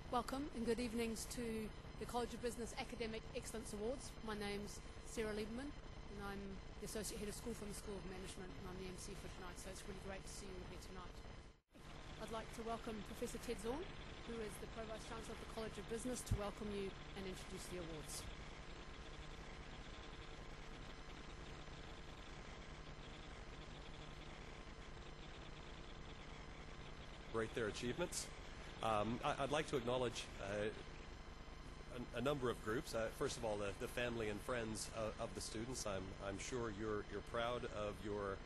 Welcome and good evenings to the College of Business Academic Excellence Awards. My name's Sarah Lieberman and I'm the Associate Head of School from the School of Management, and I'm the MC for tonight, so it's really great to see you all here tonight. I'd like to welcome Professor Ted Zorn, who is the Pro-Vice Chancellor of the College of Business, to welcome you and introduce the awards. Rate their achievements. I'd like to acknowledge a number of groups. First of all, the family and friends of the students. I'm sure you're proud of your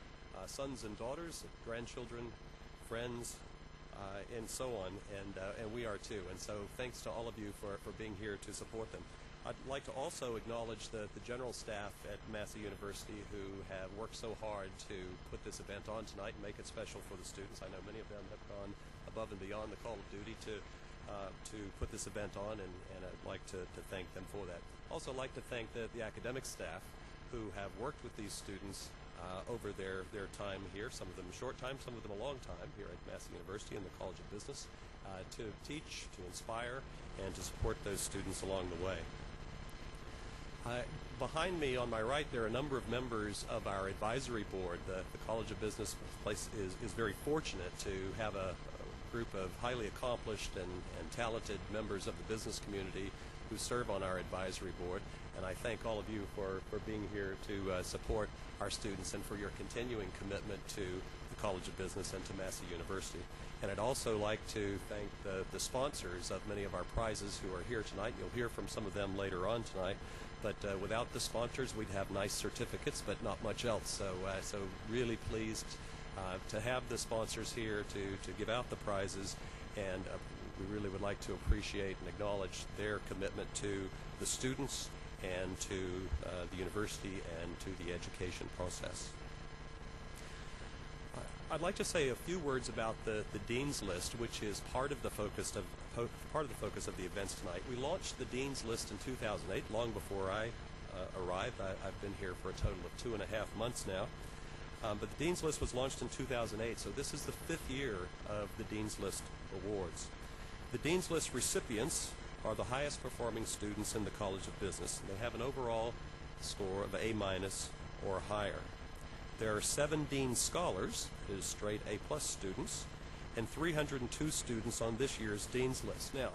sons and daughters, grandchildren, friends, and so on, and we are too. And so thanks to all of you for being here to support them. I'd like to also acknowledge the general staff at Massey University who have worked so hard to put this event on tonight and make it special for the students. I know many of them have gone above and beyond the call of duty to put this event on, and I'd like to thank them for that. Also like to thank the academic staff who have worked with these students over their time here, some of them a short time, some of them a long time here at Massey University and the College of Business, to teach, to inspire, and to support those students along the way. Behind me on my right there are a number of members of our advisory board. The College of Business is very fortunate to have a group of highly accomplished and talented members of the business community who serve on our advisory board, and I thank all of you for being here to support our students and for your continuing commitment to the College of Business and to Massey University. And I'd also like to thank the sponsors of many of our prizes who are here tonight. You'll hear from some of them later on tonight. But without the sponsors, we'd have nice certificates, but not much else. So really pleased to have the sponsors here to give out the prizes, and we really would like to appreciate and acknowledge their commitment to the students and to the university and to the education process. I'd like to say a few words about the Dean's List, which is part of the focus of the events tonight. We launched the Dean's List in 2008, long before I arrived. I've been here for a total of 2.5 months now. But the Dean's List was launched in 2008, so this is the 5th year of the Dean's List Awards. The Dean's List recipients are the highest performing students in the College of Business. They have an overall score of A- or higher. There are 7 Dean Scholars, that is straight A+ students, and 302 students on this year's Dean's List. Now,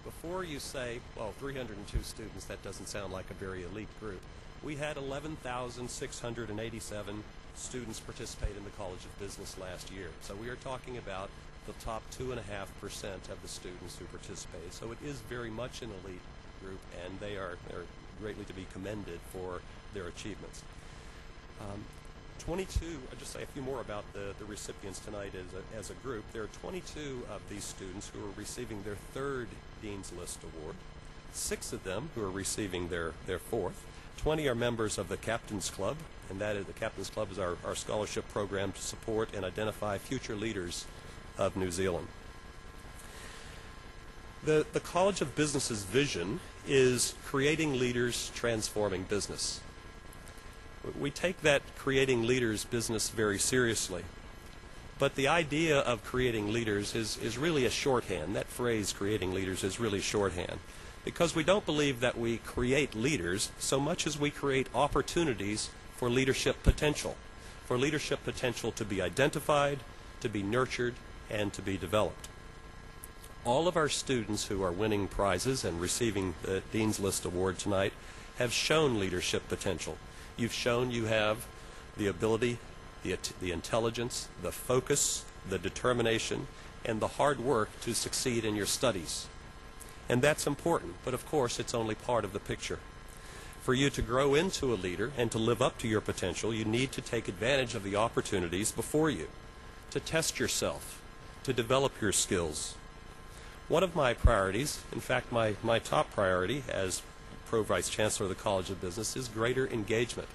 before you say, well, 302 students, that doesn't sound like a very elite group. We had 11,687 students participate in the College of Business last year. So we are talking about the top 2.5% of the students who participated. So it is very much an elite group, and they're greatly to be commended for their achievements. 22, I'll just say a few more about the recipients tonight as a group. There are 22 of these students who are receiving their 3rd Dean's List Award, 6 of them who are receiving their 4th, 20 are members of the Captain's Club, and that is the Captain's Club is our scholarship program to support and identify future leaders of New Zealand. The College of Business's vision is creating leaders, transforming business. We take that creating leaders business very seriously. But the idea of creating leaders is really a shorthand. That phrase, creating leaders, is really shorthand. Because we don't believe that we create leaders so much as we create opportunities for leadership potential to be identified, to be nurtured, and to be developed. All of our students who are winning prizes and receiving the Dean's List Award tonight have shown leadership potential. You've shown you have the ability, the intelligence, the focus, the determination, and the hard work to succeed in your studies. And that's important, but of course it's only part of the picture. For you to grow into a leader and to live up to your potential, you need to take advantage of the opportunities before you, to test yourself, to develop your skills. One of my priorities, in fact my top priority as Pro-Vice Chancellor of the College of Business, is greater engagement.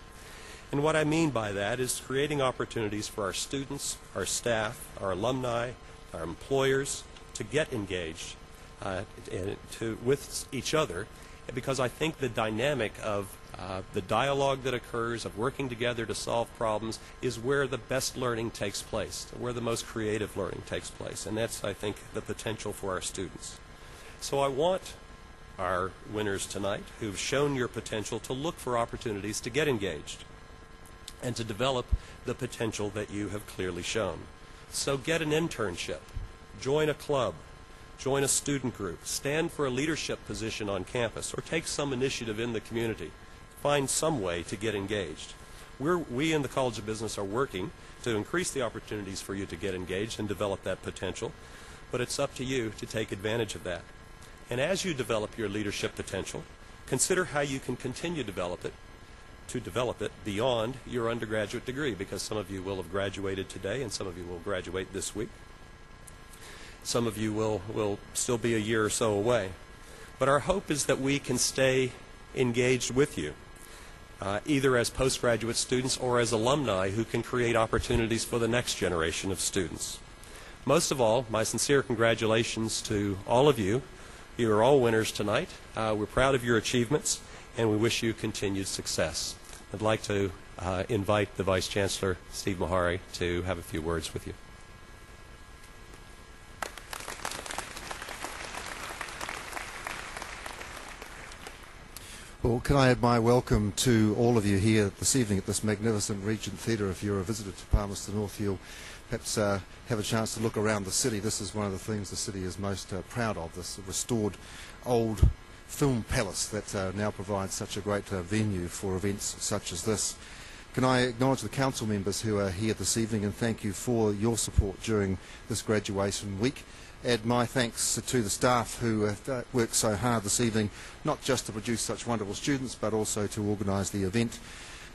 And what I mean by that is creating opportunities for our students, our staff, our alumni, our employers to get engaged with each other, because I think the dynamic of the dialogue that occurs, of working together to solve problems, is where the best learning takes place, where the most creative learning takes place. And that's, I think, the potential for our students. So I want our winners tonight who've shown your potential to look for opportunities to get engaged and to develop the potential that you have clearly shown. So get an internship, join a club, join a student group, stand for a leadership position on campus, or take some initiative in the community. Find some way to get engaged. We in the College of Business are working to increase the opportunities for you to get engaged and develop that potential, but it's up to you to take advantage of that. And as you develop your leadership potential, consider how you can continue to develop it beyond your undergraduate degree, because some of you will have graduated today and some of you will graduate this week. Some of you will still be a year or so away. But our hope is that we can stay engaged with you, either as postgraduate students or as alumni who can create opportunities for the next generation of students. Most of all, my sincere congratulations to all of you. You are all winners tonight. We're proud of your achievements, and we wish you continued success. I'd like to invite the Vice Chancellor, Steve Mahari, to have a few words with you. Well, can I add my welcome to all of you here this evening at this magnificent Regent Theatre. If you're a visitor to Palmerston North, you'll perhaps have a chance to look around the city. This is one of the things the city is most proud of, this restored old film palace that now provides such a great venue for events such as this. Can I acknowledge the council members who are here this evening and thank you for your support during this graduation week. Add my thanks to the staff who have worked so hard this evening, not just to produce such wonderful students, but also to organise the event.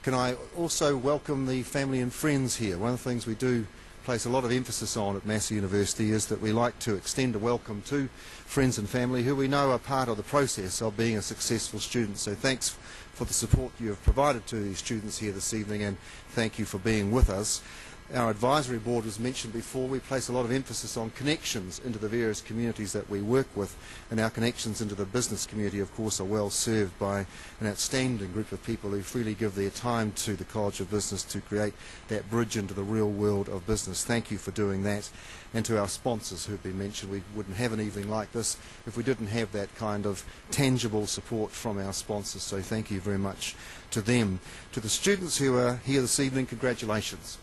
Can I also welcome the family and friends here? One of the things we do place a lot of emphasis on at Massey University is that we like to extend a welcome to friends and family who we know are part of the process of being a successful student. So thanks for the support you have provided to these students here this evening, and thank you for being with us. Our advisory board was mentioned before. We place a lot of emphasis on connections into the various communities that we work with, and our connections into the business community, of course, are well served by an outstanding group of people who freely give their time to the College of Business to create that bridge into the real world of business. Thank you for doing that. And to our sponsors who have been mentioned, we wouldn't have an evening like this if we didn't have that kind of tangible support from our sponsors, so thank you very much to them. To the students who are here this evening, congratulations.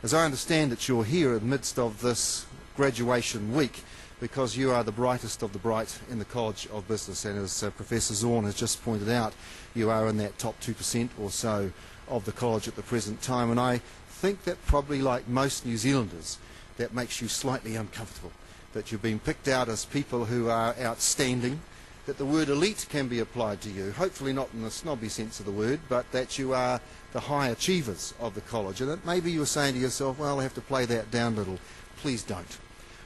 As I understand it, you're here in the midst of this graduation week because you are the brightest of the bright in the College of Business, and as Professor Zorn has just pointed out, you are in that top 2% or so of the college at the present time, and I think that probably like most New Zealanders, that makes you slightly uncomfortable, that you've been picked out as people who are outstanding, that the word elite can be applied to you, hopefully not in the snobby sense of the word, but that you are the high achievers of the college, and that maybe you're saying to yourself, well, I have to play that down a little. Please don't.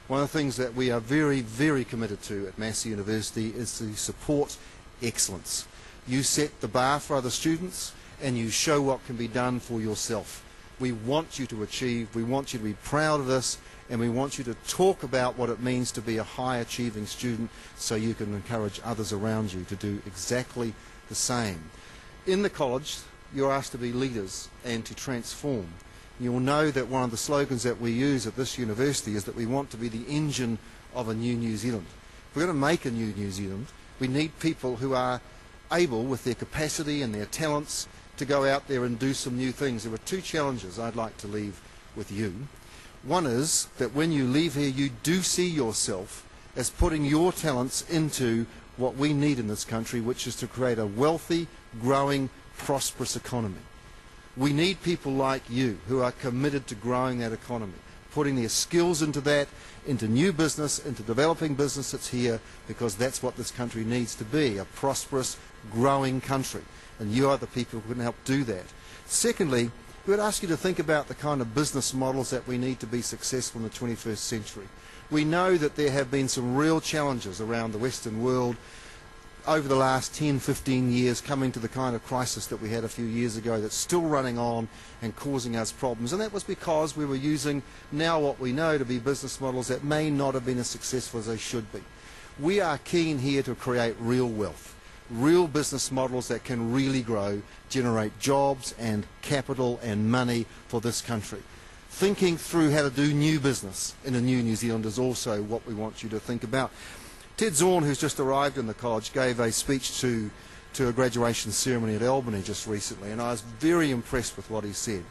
One of the things that we are very, very committed to at Massey University is to support excellence. You set the bar for other students and you show what can be done for yourself. We want you to achieve, we want you to be proud of this, and we want you to talk about what it means to be a high achieving student so you can encourage others around you to do exactly the same. In the college, you're asked to be leaders and to transform. You'll know that one of the slogans that we use at this university is that we want to be the engine of a new New Zealand. If we're going to make a new New Zealand, we need people who are able, with their capacity and their talents, to go out there and do some new things. There are two challenges I'd like to leave with you. One is that when you leave here, you do see yourself as putting your talents into what we need in this country, which is to create a wealthy, growing, prosperous economy. We need people like you who are committed to growing that economy, putting their skills into that, into new business, into developing business that's here, because that's what this country needs to be, a prosperous, growing country. And you are the people who can help do that. Secondly, we would ask you to think about the kind of business models that we need to be successful in the 21st century. We know that there have been some real challenges around the Western world over the last 10, 15 years, coming to the kind of crisis that we had a few years ago that's still running on and causing us problems. And that was because we were using now what we know to be business models that may not have been as successful as they should be. We are keen here to create real wealth, real business models that can really grow, generate jobs and capital and money for this country. Thinking through how to do new business in a new New Zealand is also what we want you to think about. Ted Zorn, who's just arrived in the college, gave a speech to a graduation ceremony at Albany just recently, and I was very impressed with what he said.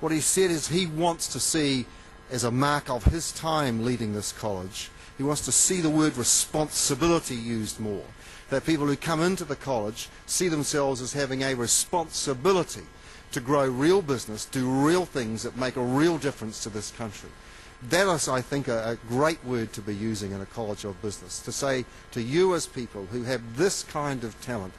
What he said is he wants to see, as a mark of his time leading this college, he wants to see the word responsibility used more. That people who come into the college see themselves as having a responsibility to grow real business, do real things that make a real difference to this country. That is, I think, a great word to be using in a college of business, to say to you as people who have this kind of talent,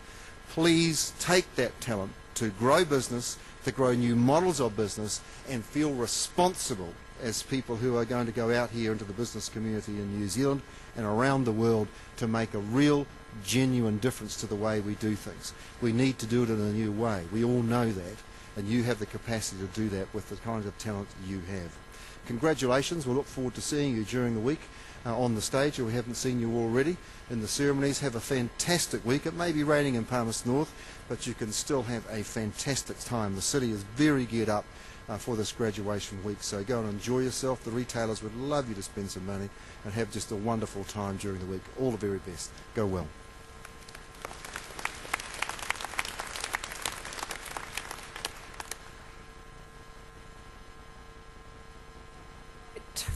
please take that talent to grow business, to grow new models of business, and feel responsible as people who are going to go out here into the business community in New Zealand and around the world to make a real, genuine difference to the way we do things. We need to do it in a new way. We all know that, and you have the capacity to do that with the kind of talent you have. Congratulations. We'll look forward to seeing you during the week on the stage, if we haven't seen you already, in the ceremonies. Have a fantastic week. It may be raining in Palmerston North, but you can still have a fantastic time. The city is very geared up for this graduation week, so go and enjoy yourself. The retailers would love you to spend some money and have just a wonderful time during the week. All the very best. Go well.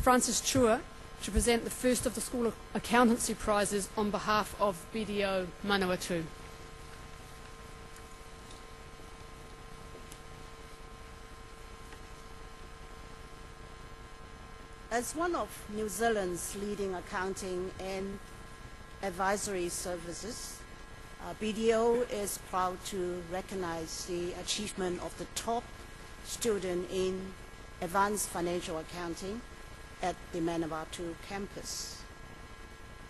Francis Chua to present the first of the School of Accountancy Prizes on behalf of BDO Manawatu. As one of New Zealand's leading accounting and advisory services, BDO is proud to recognize the achievement of the top student in advanced financial accounting at the Manawatu campus.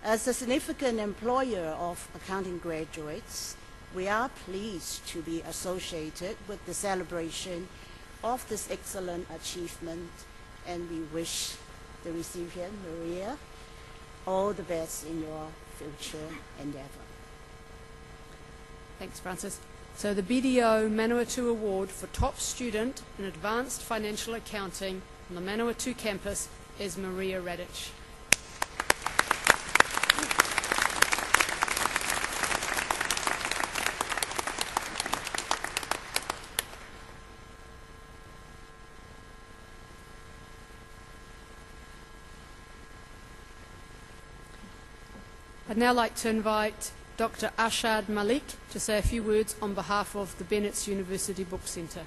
As a significant employer of accounting graduates, we are pleased to be associated with the celebration of this excellent achievement, and we wish the recipient, Maria, all the best in your future endeavor. Thanks, Francis. So the BDO Manawatu Award for Top Student in Advanced Financial Accounting on the Manawatu campus is Maria Radic. I'd now like to invite Dr. Ashad Malik to say a few words on behalf of the Bennett's University Book Centre.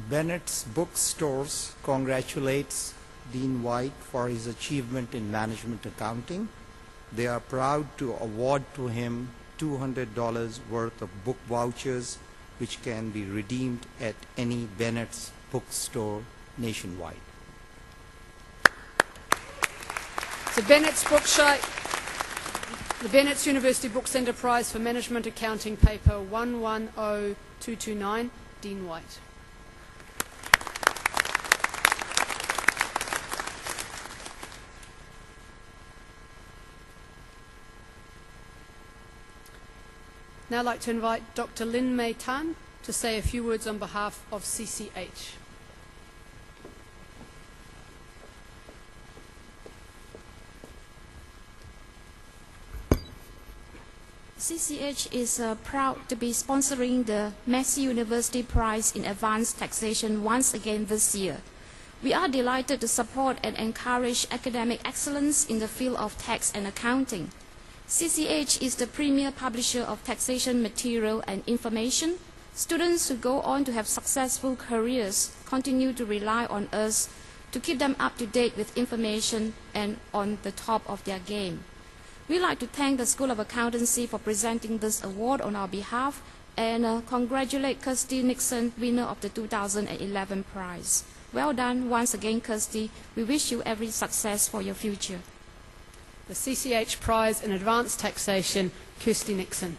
Bennett's Bookstores congratulates Dean White for his achievement in management accounting. They are proud to award to him $200 worth of book vouchers, which can be redeemed at any Bennett's bookstore nationwide. So the Bennett's University Book Centre Prize for Management Accounting Paper 110229, Dean White. Now I'd like to invite Dr. Lin Mei Tan to say a few words on behalf of CCH. CCH is proud to be sponsoring the Massey University Prize in Advanced Taxation once again this year. We are delighted to support and encourage academic excellence in the field of tax and accounting. CCH is the premier publisher of taxation material and information. Students who go on to have successful careers continue to rely on us to keep them up to date with information and on the top of their game. We'd like to thank the School of Accountancy for presenting this award on our behalf and congratulate Kirsty Nixon, winner of the 2011 prize. Well done once again, Kirsty. We wish you every success for your future. The CCH Prize in Advanced Taxation, Kirsty Nixon.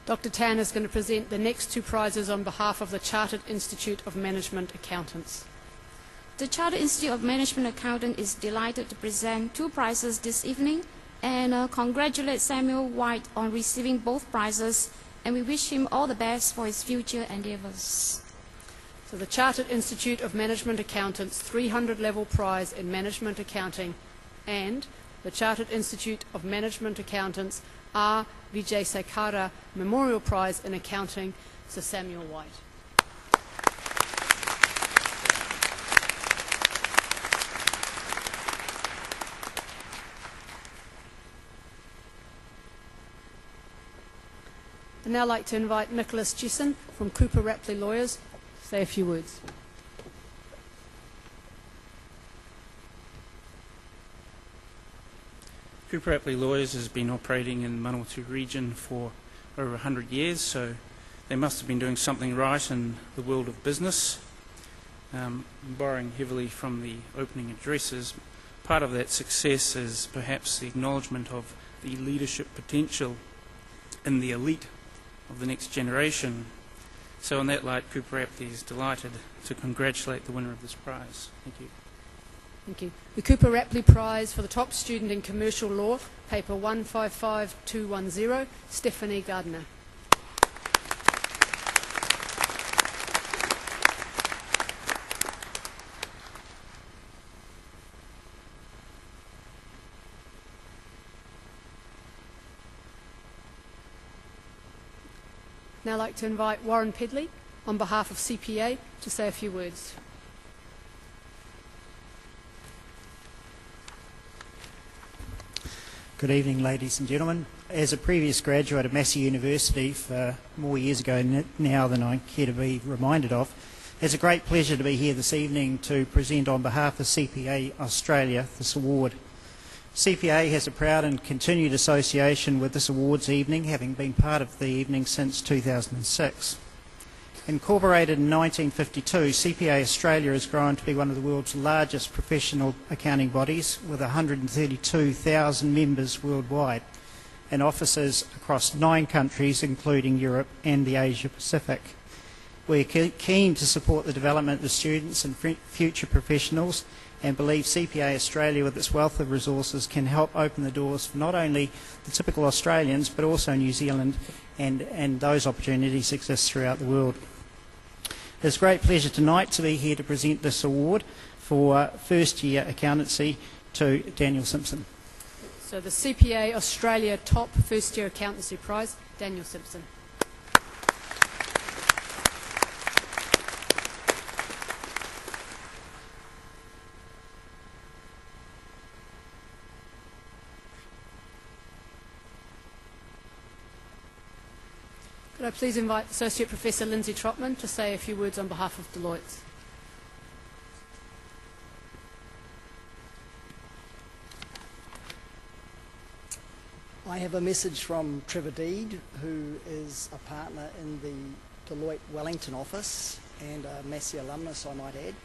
Dr. Tan is going to present the next two prizes on behalf of the Chartered Institute of Management Accountants. The Chartered Institute of Management Accountants is delighted to present two prizes this evening and congratulate Samuel White on receiving both prizes, and we wish him all the best for his future endeavours. So the Chartered Institute of Management Accountants 300 level prize in management accounting and the Chartered Institute of Management Accountants R. Vijayasekara Memorial Prize in Accounting, Sir Samuel White. I'd now like to invite Nicholas Jesson from Cooper Rapley Lawyers to say a few words. Cooper Rapley Lawyers has been operating in the Manawatu region for over 100 years, so they must have been doing something right in the world of business. Borrowing heavily from the opening addresses, part of that success is perhaps the acknowledgement of the leadership potential in the elite of the next generation. So in that light, Cooper Rapley is delighted to congratulate the winner of this prize. Thank you. Thank you. The Cooper Rapley Prize for the top student in commercial law, paper 155210, Stephanie Gardner. Now I'd like to invite Warren Pedley on behalf of CPA to say a few words. Good evening, ladies and gentlemen. As a previous graduate of Massey University for more years ago now than I care to be reminded of, it's a great pleasure to be here this evening to present on behalf of CPA Australia this award. CPA has a proud and continued association with this awards evening, having been part of the evening since 2006. Incorporated in 1952, CPA Australia has grown to be one of the world's largest professional accounting bodies with 132,000 members worldwide and offices across 9 countries including Europe and the Asia Pacific. We're keen to support the development of students and future professionals and believe CPA Australia with its wealth of resources can help open the doors for not only the typical Australians but also New Zealand, and those opportunities exist throughout the world. It's a great pleasure tonight to be here to present this award for first year accountancy to Daniel Simpson. So the CPA Australia Top First Year Accountancy Prize, Daniel Simpson. Could I please invite Associate Professor Lindsay Trotman to say a few words on behalf of Deloitte. I have a message from Trevor Deed, who is a partner in the Deloitte Wellington office and a Massey alumnus, I might add.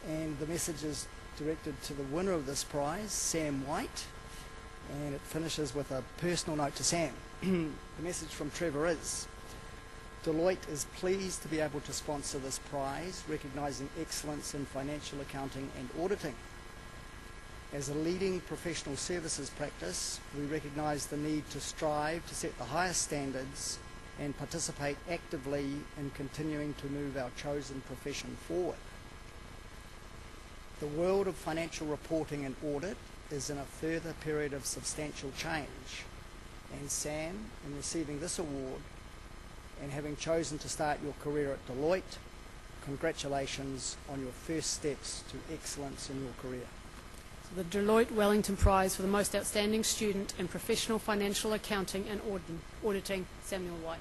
And the message is directed to the winner of this prize, Sam White, and it finishes with a personal note to Sam. The message from Trevor is, Deloitte is pleased to be able to sponsor this prize, recognising excellence in financial accounting and auditing. As a leading professional services practice, we recognise the need to strive to set the highest standards and participate actively in continuing to move our chosen profession forward. The world of financial reporting and audit is in a further period of substantial change, and Sam, in receiving this award and having chosen to start your career at Deloitte, congratulations on your first steps to excellence in your career. So the Deloitte Wellington Prize for the most outstanding student in professional financial accounting and auditing, Samuel White.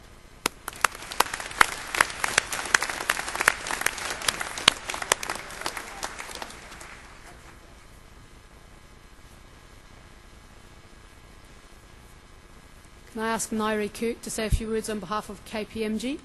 Can I ask Nairi Kirk to say a few words on behalf of KPMG?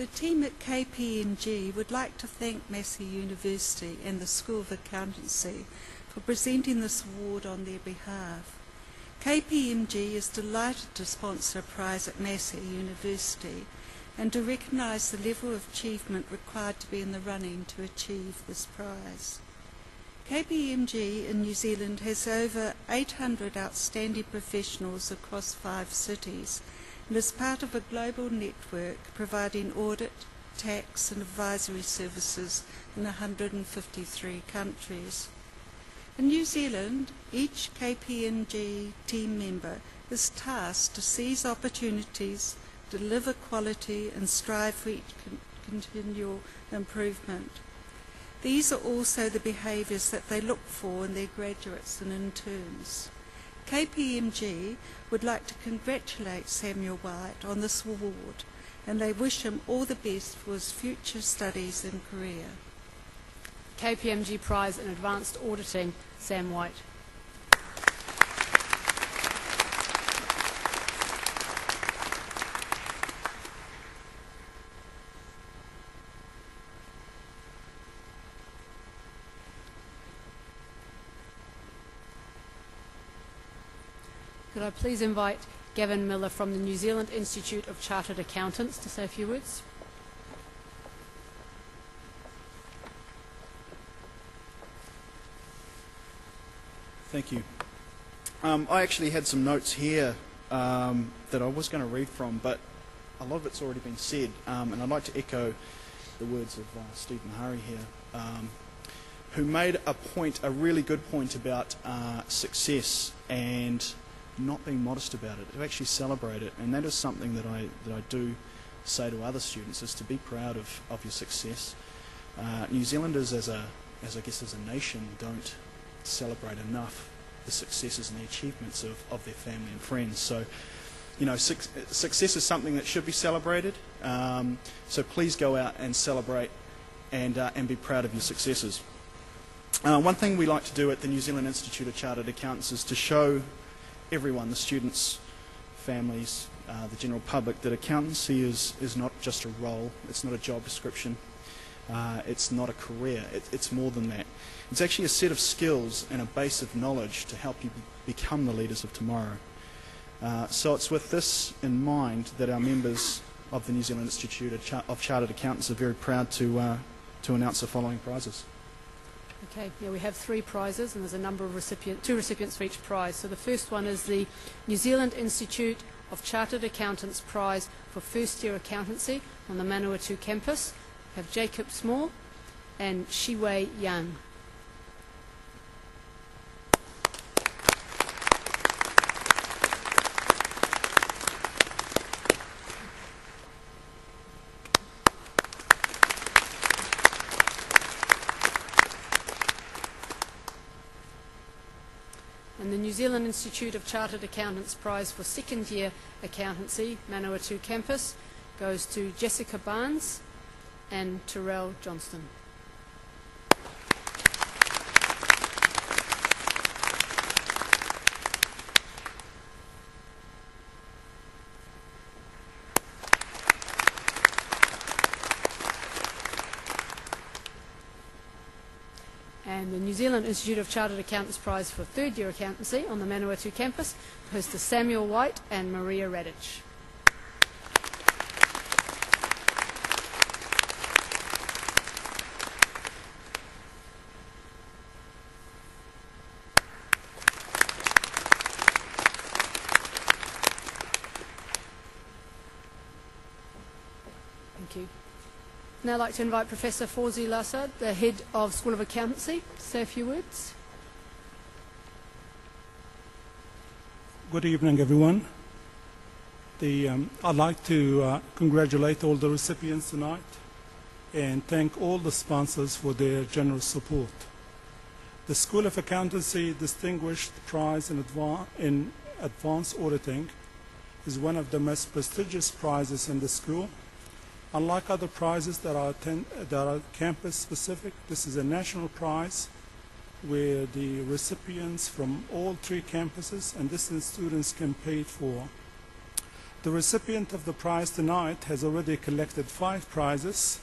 The team at KPMG would like to thank Massey University and the School of Accountancy for presenting this award on their behalf. KPMG is delighted to sponsor a prize at Massey University and to recognise the level of achievement required to be in the running to achieve this prize. KPMG in New Zealand has over 800 outstanding professionals across 5 cities and is part of a global network providing audit, tax and advisory services in 153 countries. In New Zealand, each KPMG team member is tasked to seize opportunities, deliver quality and strive for continual improvement. These are also the behaviours that they look for in their graduates and interns. KPMG would like to congratulate Samuel White on this award, and they wish him all the best for his future studies and career. KPMG Prize in Advanced Auditing, Sam White. Could I please invite Gavin Miller from the New Zealand Institute of Chartered Accountants to say a few words? Thank you. I actually had some notes here that I was going to read from, but a lot of it's already been said, and I'd like to echo the words of Stephen Hurry here, who made a really good point about success and not being modest about it, to actually celebrate it. And that is something that I do say to other students, is to be proud of your success. New Zealanders as a nation don't celebrate enough the successes and the achievements of their family and friends. So, you know, success is something that should be celebrated. So please go out and celebrate and be proud of your successes. One thing we like to do at the New Zealand Institute of Chartered Accountants is to show everyone, the students, families, the general public, that accountancy is not just a role, it's not a job description, it's not a career, it's more than that. It's actually a set of skills and a base of knowledge to help you become the leaders of tomorrow. So it's with this in mind that our members of the New Zealand Institute of Chartered Accountants are very proud to announce the following prizes. Okay, yeah, we have 3 prizes, and there's a number of recipients, 2 recipients for each prize. So the first one is the New Zealand Institute of Chartered Accountants Prize for First Year Accountancy on the Manawatu campus. We have Jacob Small and Shiwei Yang. And the New Zealand Institute of Chartered Accountants Prize for Second Year Accountancy, Manawatu campus, goes to Jessica Barnes and Terrell Johnston. And the New Zealand Institute of Chartered Accountants Prize for Third Year Accountancy on the Manawatu campus goes to Samuel White and Maria Radich. Thank you. Now I'd like to invite Professor Fawzi Lassad, the Head of School of Accountancy, to say a few words. Good evening, everyone. I'd like to congratulate all the recipients tonight and thank all the sponsors for their generous support. The School of Accountancy Distinguished Prize in Advanced Auditing is one of the most prestigious prizes in the school. Unlike other prizes that are campus-specific, this is a national prize where the recipients from all 3 campuses and distance students compete for The recipient of the prize tonight has already collected 5 prizes,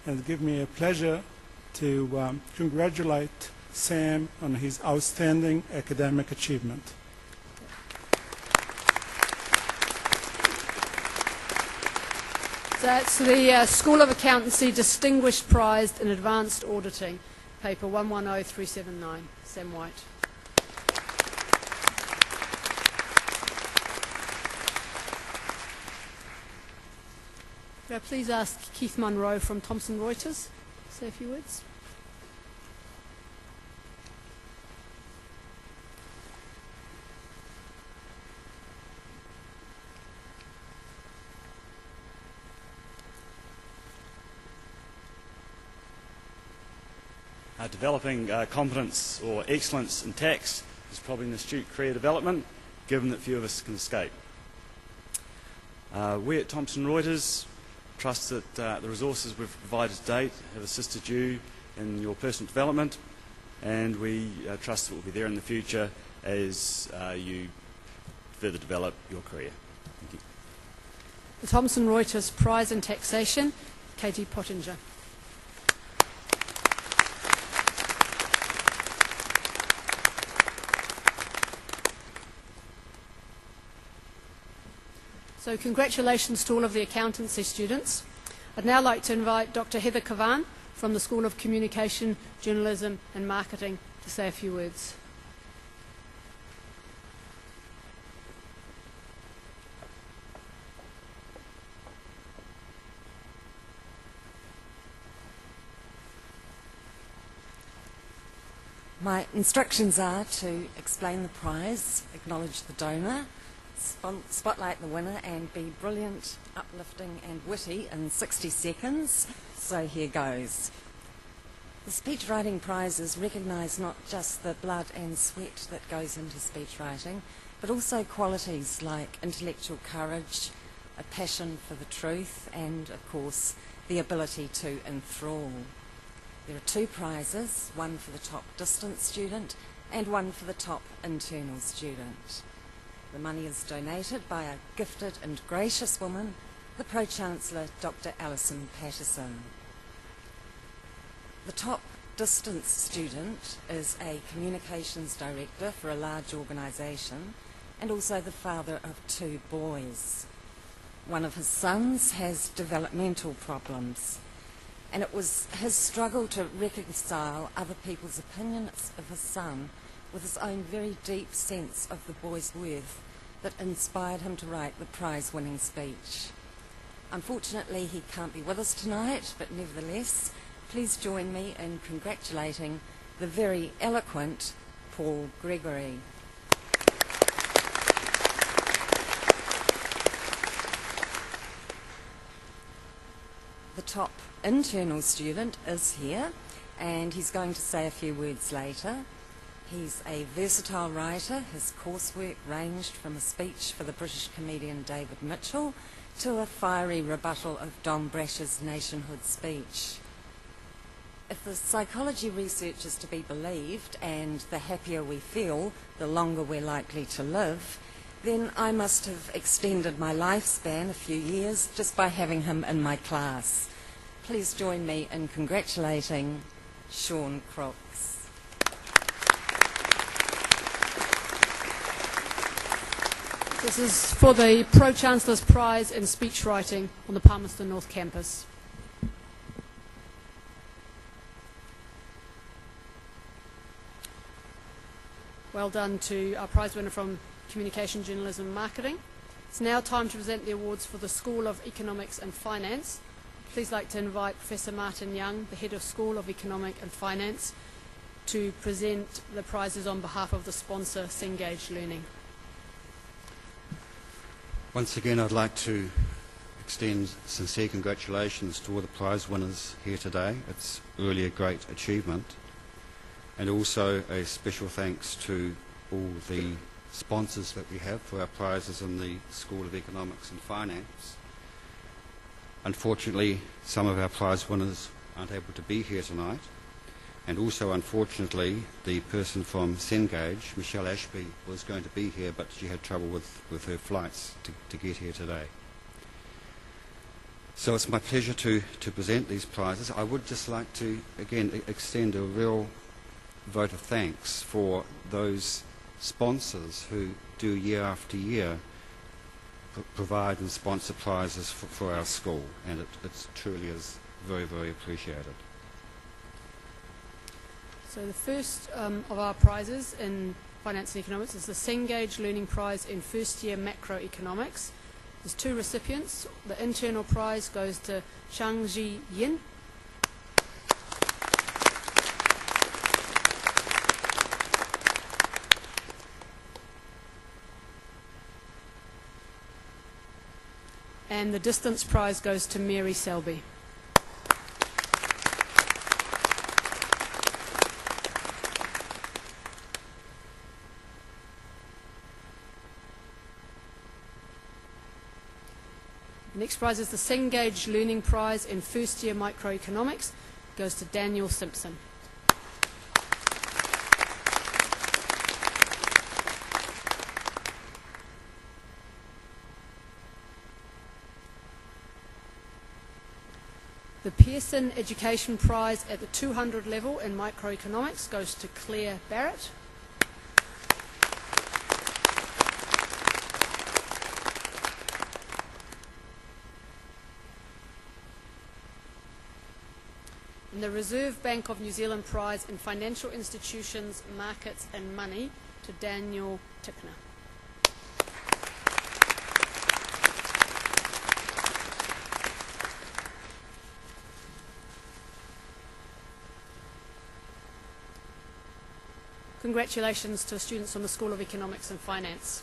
and it gives me a pleasure to congratulate Sam on his outstanding academic achievement. So that's the School of Accountancy Distinguished Prize in Advanced Auditing, paper 110379, Sam White. Could I please ask Keith Munro from Thomson Reuters to say a few words? Developing competence or excellence in tax is probably an astute career development, given that few of us can escape. We at Thomson Reuters trust that the resources we've provided to date have assisted you in your personal development, and we trust that we'll be there in the future as you further develop your career. Thank you. The Thomson Reuters Prize in Taxation, Katie Pottinger. So congratulations to all of the accountancy students. I'd now like to invite Dr. Heather Kavan from the School of Communication, Journalism and Marketing to say a few words. My instructions are to explain the prize, acknowledge the donor, spotlight the winner, and be brilliant, uplifting and witty in 60 seconds. So here goes. The speech writing prizes recognise not just the blood and sweat that goes into speech writing, but also qualities like intellectual courage, a passion for the truth, and of course the ability to enthrall. There are 2 prizes, one for the top distance student and one for the top internal student. The money is donated by a gifted and gracious woman, the Pro-Chancellor, Dr. Alison Patterson. The top distance student is a communications director for a large organisation and also the father of 2 boys. One of his sons has developmental problems, and it was his struggle to reconcile other people's opinions of his son with his own very deep sense of the boy's worth that inspired him to write the prize-winning speech. Unfortunately, he can't be with us tonight, but nevertheless, please join me in congratulating the very eloquent Paul Gregory. The top internal student is here, and he's going to say a few words later. He's a versatile writer. His coursework ranged from a speech for the British comedian David Mitchell to a fiery rebuttal of Don Brash's nationhood speech. If the psychology research is to be believed, and the happier we feel, the longer we're likely to live, then I must have extended my lifespan a few years just by having him in my class. Please join me in congratulating Sean Crooks. This is for the Pro-Chancellor's Prize in Speech Writing on the Palmerston North Campus. Well done to our prize winner from Communication, Journalism and Marketing. It's now time to present the awards for the School of Economics and Finance. Please like to invite Professor Martin Young, the Head of School of Economic and Finance, to present the prizes on behalf of the sponsor, Cengage Learning. Once again, I'd like to extend sincere congratulations to all the prize winners here today. It's really a great achievement. And also a special thanks to all the sponsors that we have for our prizes in the School of Economics and Finance. Unfortunately, some of our prize winners aren't able to be here tonight. And also, unfortunately, the person from Cengage, Michelle Ashby, was going to be here, but she had trouble with her flights to get here today. So it's my pleasure to present these prizes. I would just like to, again, extend a real vote of thanks for those sponsors who do year after year provide and sponsor prizes for our school, and it truly is very, very appreciated. So the first of our prizes in Finance and Economics is the Cengage Learning Prize in First Year Macroeconomics. There's 2 recipients. The internal prize goes to Shangji Yin. And the distance prize goes to Mary Selby. The next prize is the Cengage Learning Prize in First Year Microeconomics. It goes to Daniel Simpson. The Pearson Education Prize at the 200 level in microeconomics goes to Claire Barrett. And the Reserve Bank of New Zealand Prize in Financial Institutions, Markets and Money to Daniel Tickner. Congratulations to students from the School of Economics and Finance.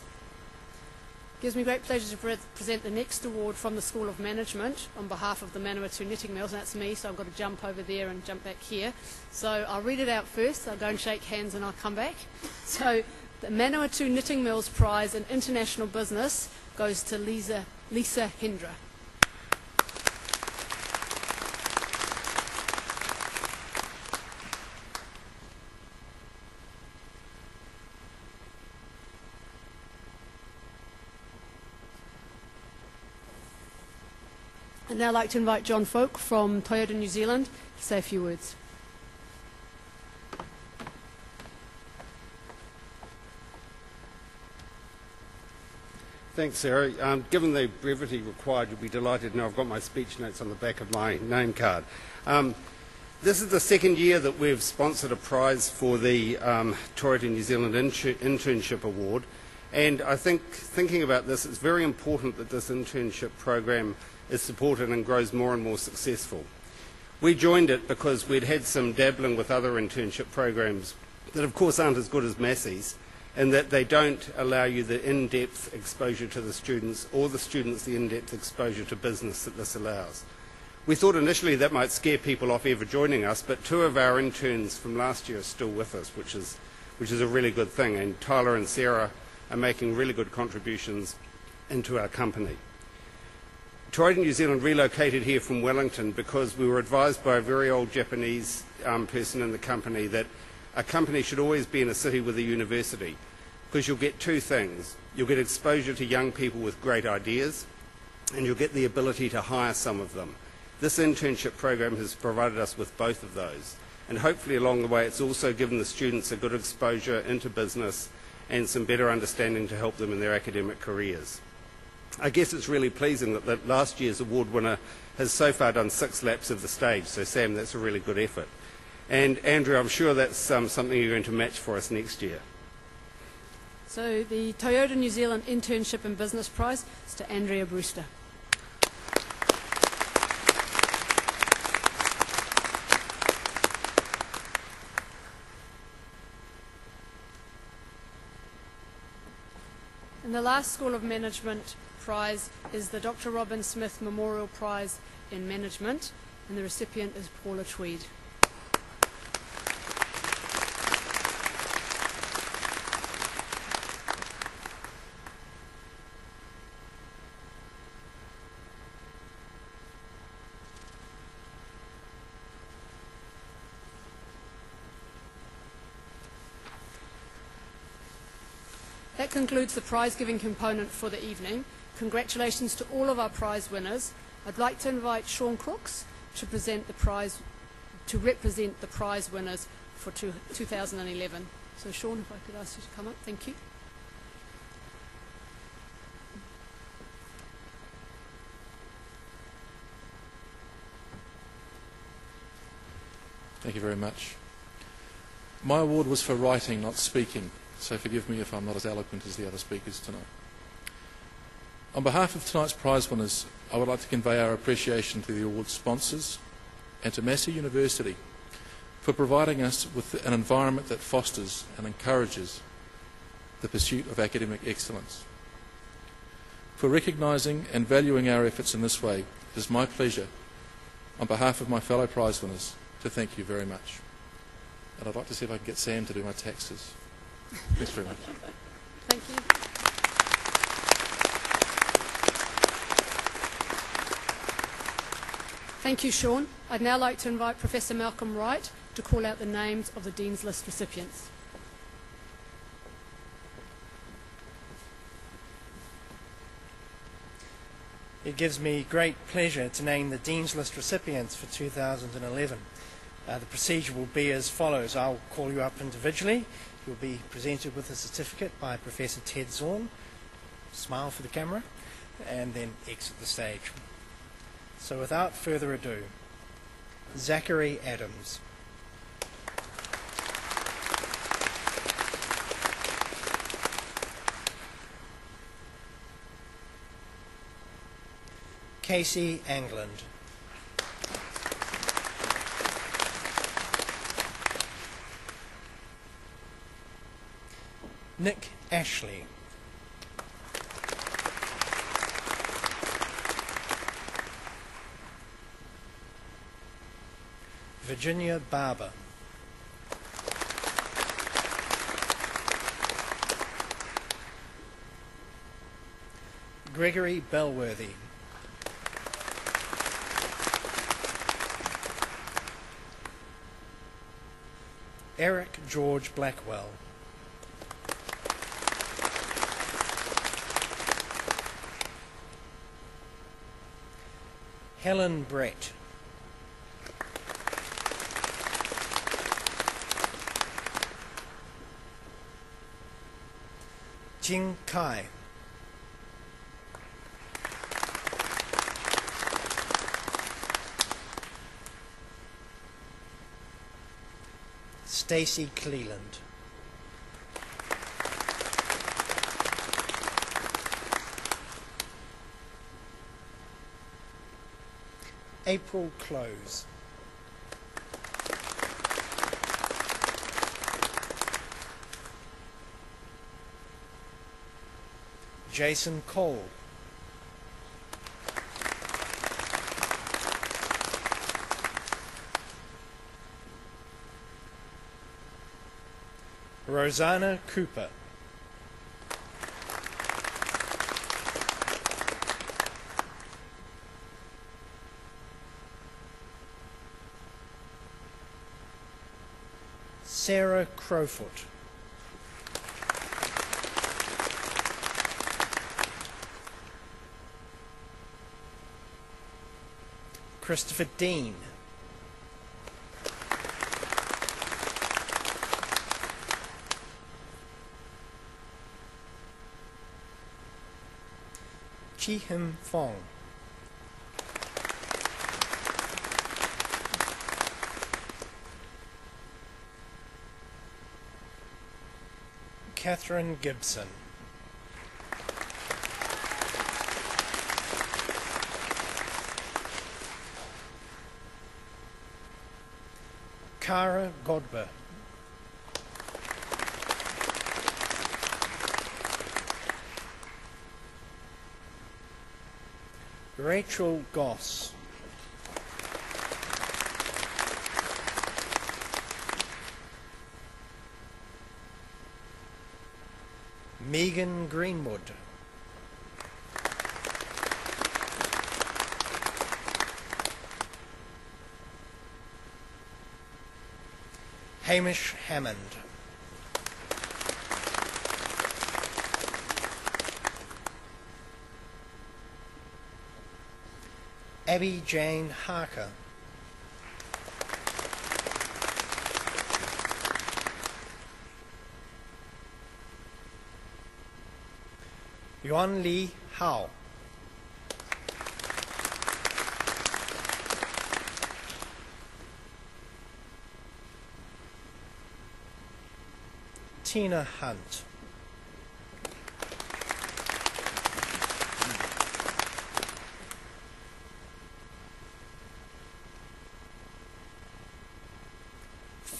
It gives me great pleasure to present the next award from the School of Management on behalf of the Manawatu Knitting Mills, and that's me, so I've got to jump over there and jump back here. So I'll read it out first, I'll go and shake hands and I'll come back. So the Manawatu Knitting Mills Prize in International Business goes to Lisa Hendra. I'd now like to invite John Folk from Toyota New Zealand to say a few words. Thanks, Sarah. Given the brevity required, you'll be delighted to know I've got my speech notes on the back of my name card. This is the second year that we've sponsored a prize for the Toyota New Zealand Internship Award, and I think, thinking about this, it's very important that this internship program is supported and grows more and more successful. We joined it because we'd had some dabbling with other internship programs that of course aren't as good as Massey's, and that they don't allow you the in-depth exposure to the students, or the students the in-depth exposure to business that this allows. We thought initially that might scare people off ever joining us, but 2 of our interns from last year are still with us, which is a really good thing, and Tyler and Sarah are making really good contributions into our company. Toyota New Zealand relocated here from Wellington because we were advised by a very old Japanese person in the company that a company should always be in a city with a university, because you'll get 2 things. You'll get exposure to young people with great ideas, and you'll get the ability to hire some of them. This internship program has provided us with both of those, and hopefully along the way it's also given the students a good exposure into business and some better understanding to help them in their academic careers. I guess it's really pleasing that last year's award winner has so far done 6 laps of the stage, so Sam, that's a really good effort. And Andrew, I'm sure that's something you're going to match for us next year. So the Toyota New Zealand Internship and Business Prize is to Andrea Brewster. And the last School of Management prize is the Dr. Robin Smith Memorial Prize in Management, and the recipient is Paula Tweed. That concludes the prize-giving component for the evening. Congratulations to all of our prize winners. I'd like to invite Sean Crooks to represent the prize winners for 2011. So Sean, if I could ask you to come up. Thank you. Thank you very much. My award was for writing, not speaking, so forgive me if I'm not as eloquent as the other speakers tonight. On behalf of tonight's prize winners, I would like to convey our appreciation to the award sponsors and to Massey University for providing us with an environment that fosters and encourages the pursuit of academic excellence. For recognising and valuing our efforts in this way, it is my pleasure, on behalf of my fellow prize winners, to thank you very much. And I'd like to see if I can get Sam to do my taxes. Thanks very much. Thank you. Thank you, Sean. I'd now like to invite Professor Malcolm Wright to call out the names of the Dean's List recipients. It gives me great pleasure to name the Dean's List recipients for 2011. The procedure will be as follows. I'll call you up individually. You'll be presented with a certificate by Professor Ted Zorn. Smile for the camera, and then exit the stage. So without further ado, Zachary Adams. Casey Angland. Nick Ashley. Virginia Barber. Gregory Bellworthy. Eric George Blackwell. Helen Brett. Jing Kai. Stacey Cleland. April Close. Jason Cole. Rosanna Cooper. Sarah Crowfoot. Christopher Dean. Chi Him Fong. Catherine Gibson. Cara Godber. Rachel Goss. Megan Greenwood. Hamish Hammond. Abby Jane Harker. Yuan Li Hao. Tina Hunt.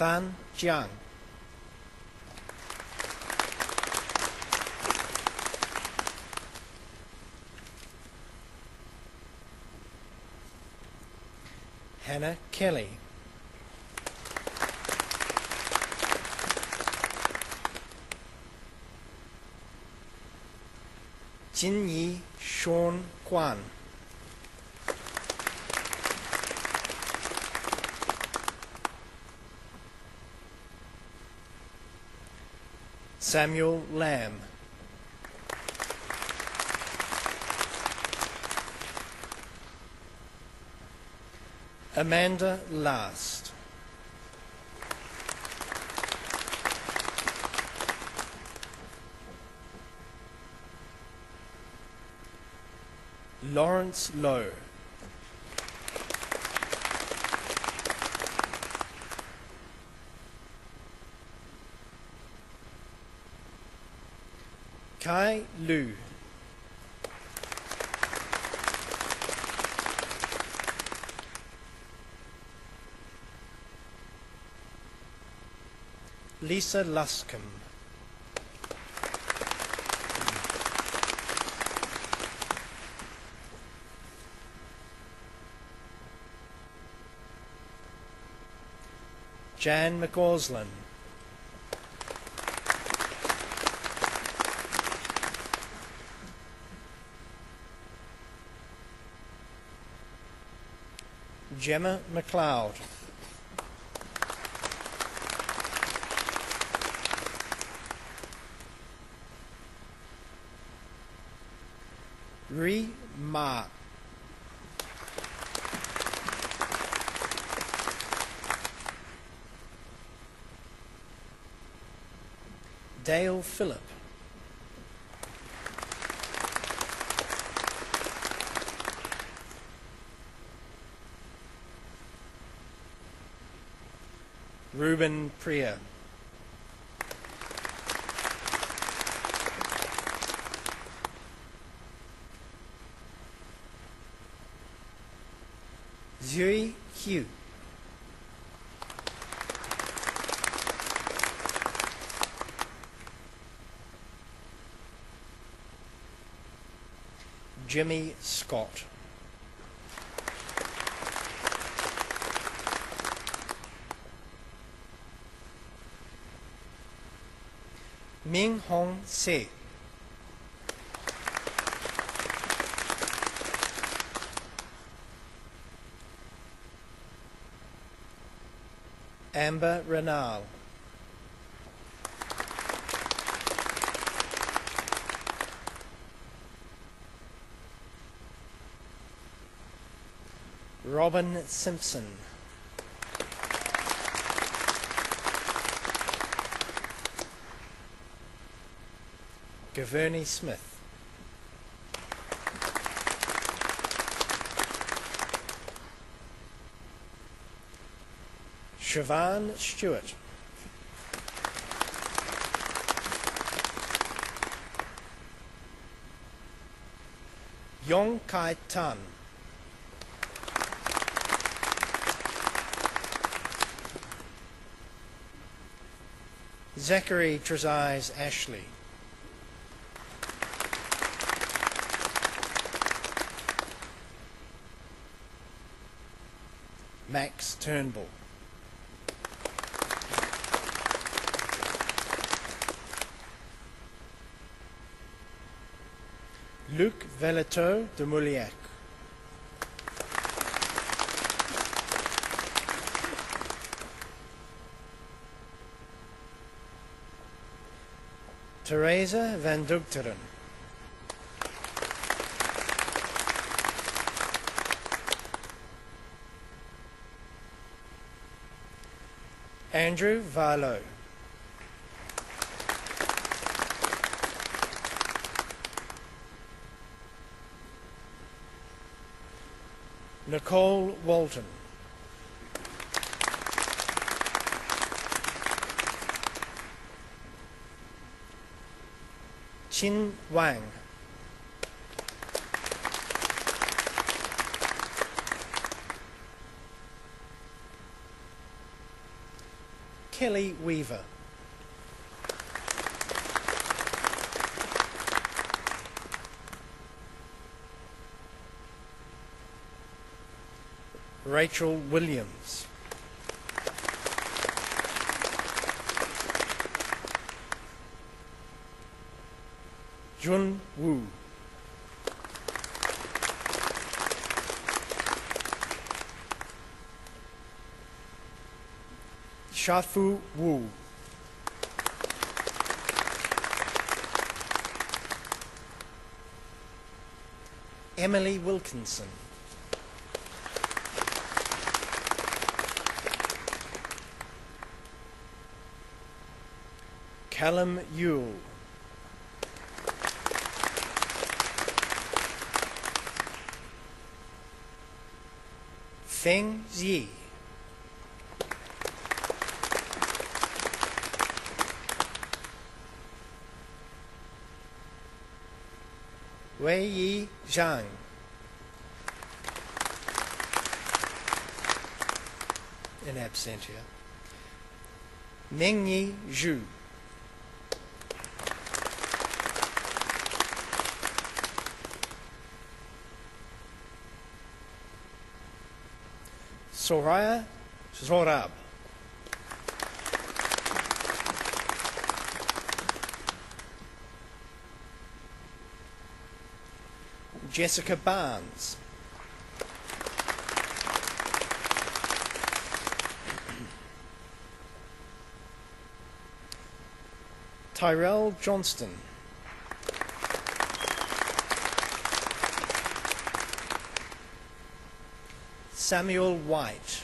Fan Jiang. Hannah Kelly. Jinyi Sean Guan. Samuel Lamb. Amanda Last. Lawrence Lowe. Kai Lu. Lisa Luscombe. Jan McCausland. Gemma McLeod. Ree Ma. Dale Phillip. Ruben Priya. Zui Hu. Jimmy Scott. Ming Hong Se. Amber Renal. Robin Simpson. Gaverny Smith. Siobhan Stewart. Yong Kai Tan. Zachary Trezise Ashley. Max Turnbull. Luc Veleteau de Mouliac. Teresa van Dugteren. Andrew Varlow. Nicole Walton. Chin Wang. Kelly Weaver. Rachel Williams. Jun Wu. Shafu Wu. Emily Wilkinson. Callum Yule. Feng Yi. Wei Yi Zhang. In absentia. Mengyi Zhu. Soraya Zorab. Jessica Barnes. Tyrell Johnston. Samuel White.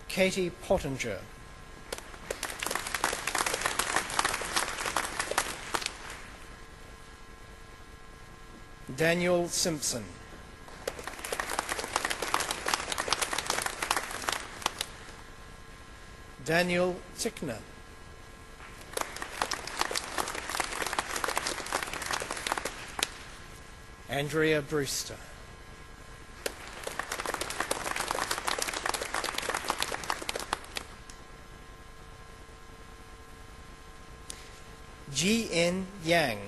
Katie Pottinger. Daniel Simpson. Daniel Tickner. Andrea Brewster. G.N. Yang.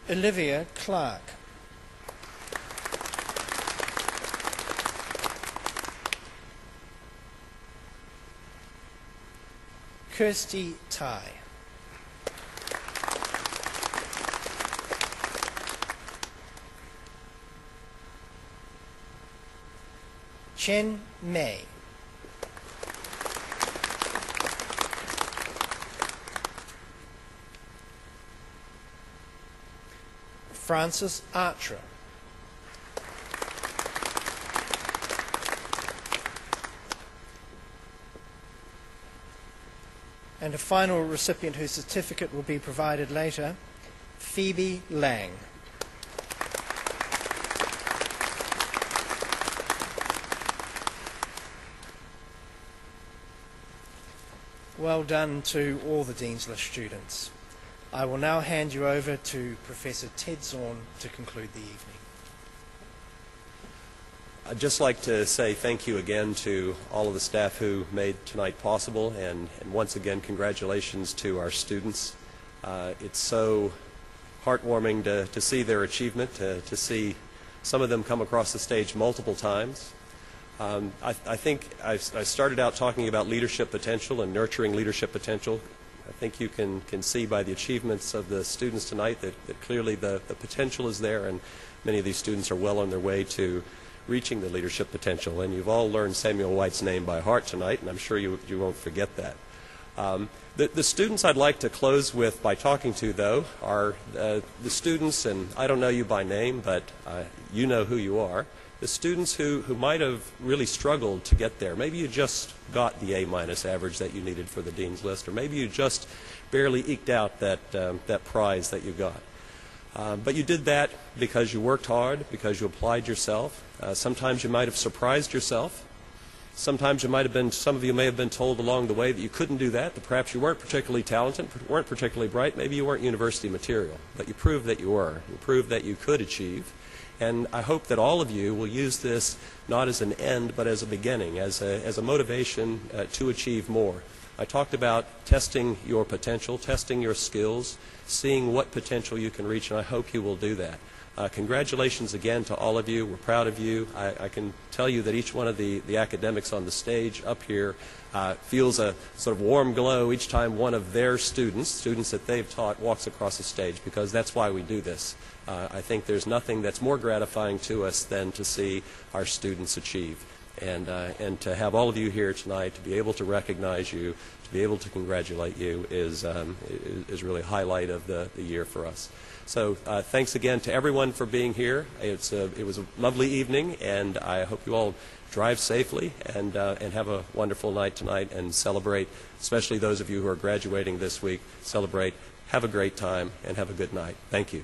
Olivia Clark. Kirsty Tai. Chen Mei. Francis Archer. And a final recipient whose certificate will be provided later, Phoebe Lang. Well done to all the Dean's List students. I will now hand you over to Professor Ted Zorn to conclude the evening. I'd just like to say thank you again to all of the staff who made tonight possible, and once again, congratulations to our students. It's so heartwarming to see their achievement, to see some of them come across the stage multiple times. I think I started out talking about leadership potential and nurturing leadership potential. I think you can see by the achievements of the students tonight that clearly the potential is there, and many of these students are well on their way to reaching the leadership potential. And you've all learned Samuel White's name by heart tonight, and I'm sure you won't forget that. The students I'd like to close with by talking to, though, are the students, and I don't know you by name, but you know who you are, the students who might have really struggled to get there. Maybe you just got the A- average that you needed for the Dean's List, or maybe you just barely eked out that prize that you got. But you did that because you worked hard, because you applied yourself. Sometimes you might have surprised yourself. Sometimes some of you may have been told along the way that you couldn't do that perhaps you weren't particularly talented, weren't particularly bright, maybe you weren't university material, but you proved that you were. You proved that you could achieve. And I hope that all of you will use this not as an end, but as a beginning, as a motivation to achieve more. I talked about testing your potential, testing your skills, seeing what potential you can reach, and I hope you will do that. Congratulations again to all of you. We're proud of you. I can tell you that each one of the academics on the stage up here feels a sort of warm glow each time one of their students that they've taught, walks across the stage, because that's why we do this. I think there's nothing that's more gratifying to us than to see our students achieve. And to have all of you here tonight, to be able to recognize you, to be able to congratulate you is really a highlight of the year for us. So thanks again to everyone for being here. It was a lovely evening, and I hope you all drive safely and have a wonderful night tonight and celebrate, especially those of you who are graduating this week, celebrate, have a great time, and have a good night. Thank you.